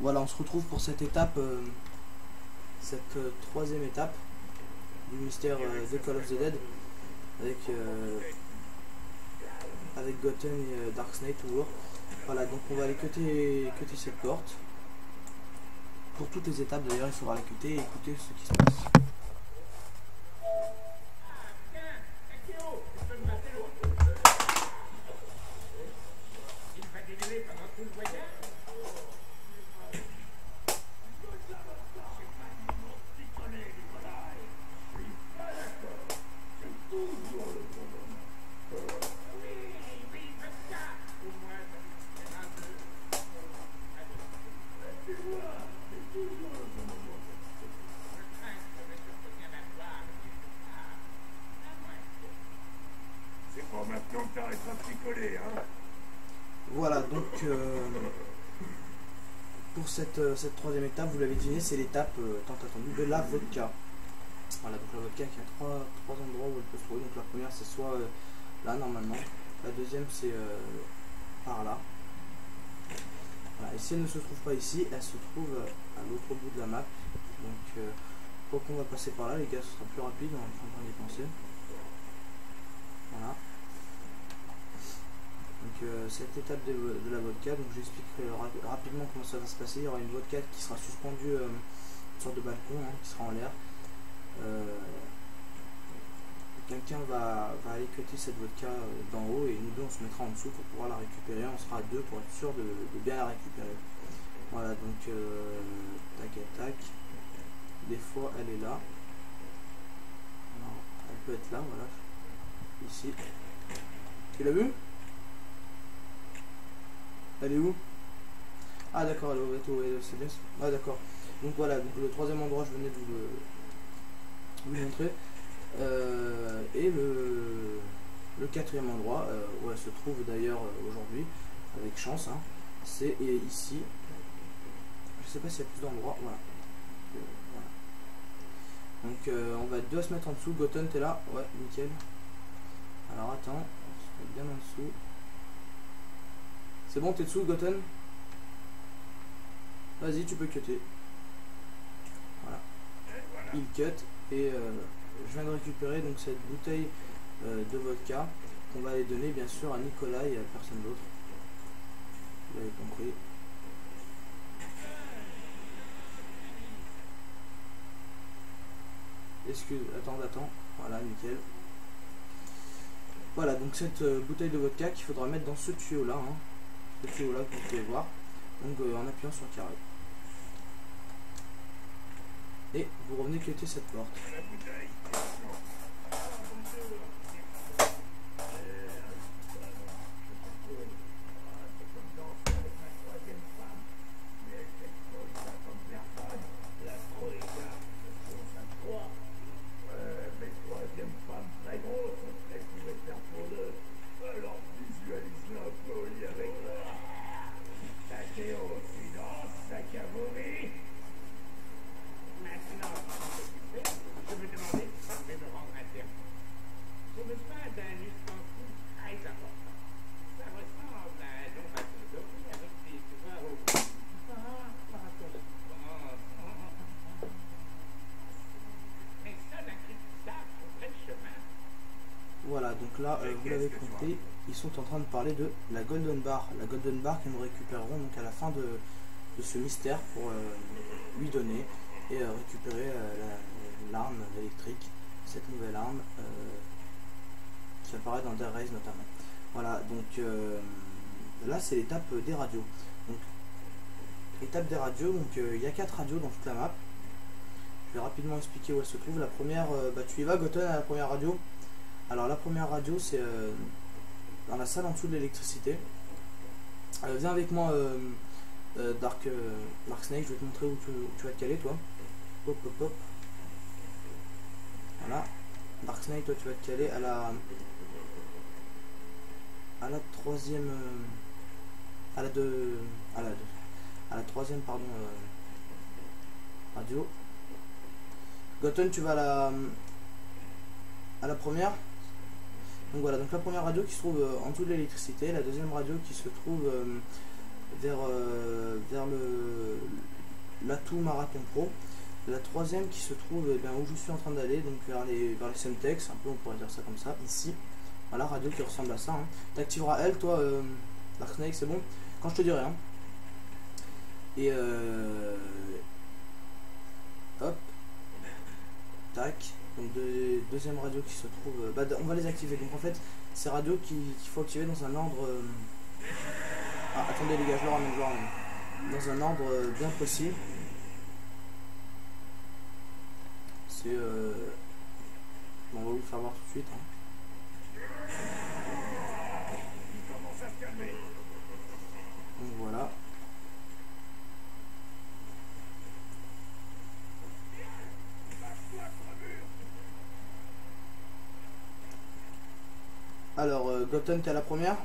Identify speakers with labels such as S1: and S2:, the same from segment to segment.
S1: Voilà, on se retrouve pour cette étape, troisième étape du mystère de Call of the Dead avec Goten et Dark Snake toujours. Voilà, donc on va aller cutter cette porte. Pour toutes les étapes d'ailleurs, il faudra la cutter et écouter ce qui se passe.
S2: Maintenant que t'arrêtes pas de picoler, hein.
S1: Voilà, donc pour cette troisième étape, vous l'avez deviné, c'est l'étape tant attendue de la vodka. Voilà, donc la vodka qui a trois endroits où elle peut se trouver. Donc la première c'est soit là normalement, la deuxième c'est par là. Voilà, et si elle ne se trouve pas ici, elle se trouve à l'autre bout de la map. Donc quoi qu'on va passer par là, les gars, ce sera plus rapide, on est en train d'y penser. Voilà. Donc cette étape de la vodka, donc j'expliquerai rapidement comment ça va se passer. Il y aura une vodka qui sera suspendue une sorte de balcon qui sera en l'air. Quelqu'un va aller cutter cette vodka d'en haut et nous deux on se mettra en dessous pour pouvoir la récupérer. On sera à deux pour être sûr de bien la récupérer. Voilà, donc tac et tac. Des fois elle est là. Alors, elle peut être là, voilà. Ici. Tu l'as vu? Elle est où? Ah d'accord, elle est au bateau, c'est bien. Ah d'accord. Donc voilà, donc le troisième endroit, je venais de vous le montrer. Et le quatrième endroit, où elle se trouve d'ailleurs aujourd'hui, avec chance, hein, c'est ici. Je sais pas s'il y a plus d'endroits, voilà. Donc on va être deux à se mettre en dessous. Goten, t'es là? Ouais, nickel. Alors attends, on se met bien en dessous. C'est bon, t'es dessous, Goten? Vas-y, tu peux cutter. Voilà. Il cut et je viens de récupérer donc cette bouteille de vodka qu'on va aller donner bien sûr à Nicolas et à personne d'autre. Vous l'avez compris. Attends. Voilà, nickel. Voilà, donc cette bouteille de vodka qu'il faudra mettre dans ce tuyau là. Hein. Ce tuyau là que vous pouvez voir. Donc en appuyant sur le carré. Et vous revenez cutter cette porte. Voilà, donc là, vous l'avez compris, ils sont en train de parler de la Golden Bar. La Golden Bar que nous récupérerons donc à la fin de ce mystère pour lui donner et récupérer l'arme électrique, cette nouvelle arme qui apparaît dans Dead Race notamment. Voilà, donc là c'est l'étape des radios. Donc, étape des radios, donc il y a 4 radios dans toute la map. Je vais rapidement expliquer où elles se trouvent. La première, tu y vas Goten à la première radio? Alors la première radio c'est dans la salle en dessous de l'électricité. Viens avec moi Dark Snake, je vais te montrer où tu vas te caler toi. Hop hop hop. Voilà. Dark Snake, toi tu vas te caler à la troisième à la troisième pardon radio. Goten, tu vas à la première. Donc voilà, donc la première radio qui se trouve en dessous de l'électricité, la deuxième radio qui se trouve vers l'Atout Marathon Pro. La troisième qui se trouve où je suis en train d'aller, donc vers les Semtex, un peu on pourrait dire ça comme ça, ici. Voilà, radio qui ressemble à ça. Hein. T'activeras elle, toi, Dark Snake, c'est bon? Quand je te dirai. Hein. Et hop, tac. Donc deuxième radio qui se trouve. On va les activer. Donc en fait, ces radios qu'il faut activer dans un ordre. Ah, attendez les gars, je le ramène. Dans un ordre bien précis. C'est on va vous le faire voir tout de suite. Hein. Donc voilà. Alors, Gotham, t'es à la première.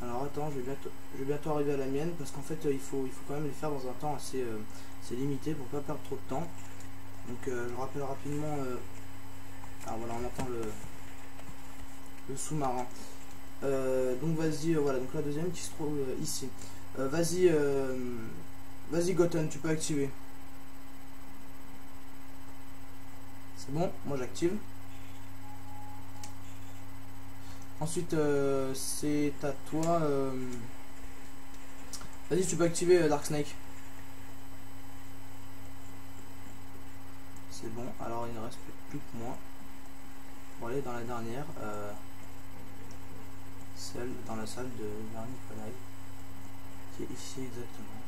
S1: Alors attends, je vais bientôt arriver à la mienne parce qu'en fait il faut quand même les faire dans un temps assez limité pour pas perdre trop de temps. Donc je rappelle rapidement. Alors voilà, on attend le sous-marin. Donc vas-y, voilà, donc la deuxième qui se trouve ici. Vas-y, Gotham, tu peux activer. C'est bon, moi j'active. Ensuite, c'est à toi. Vas-y, tu peux activer Dark Snake. C'est bon, alors il ne reste plus que moi. Pour aller dans la dernière. Celle dans la salle de vers Nikolai. Qui est ici exactement.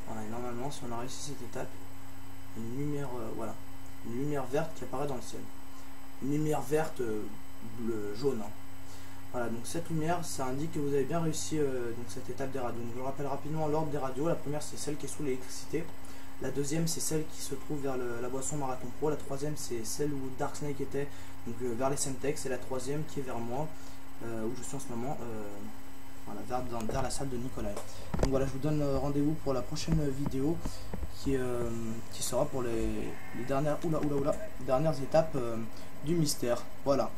S1: Voilà, et normalement, si on a réussi cette étape, une lumière, voilà, une lumière verte qui apparaît dans le ciel. Une lumière verte, bleu, jaune. Hein. Voilà, donc cette lumière, ça indique que vous avez bien réussi donc cette étape des radios. Donc je rappelle rapidement l'ordre des radios. La première, c'est celle qui est sous l'électricité. La deuxième, c'est celle qui se trouve vers la boisson Marathon Pro. La troisième, c'est celle où Dark Snake était, donc vers les Semtex. Et la troisième qui est vers moi, où je suis en ce moment, voilà, vers la salle de Nikolai. Donc voilà, je vous donne rendez-vous pour la prochaine vidéo qui sera pour les dernières, dernières étapes du mystère. Voilà.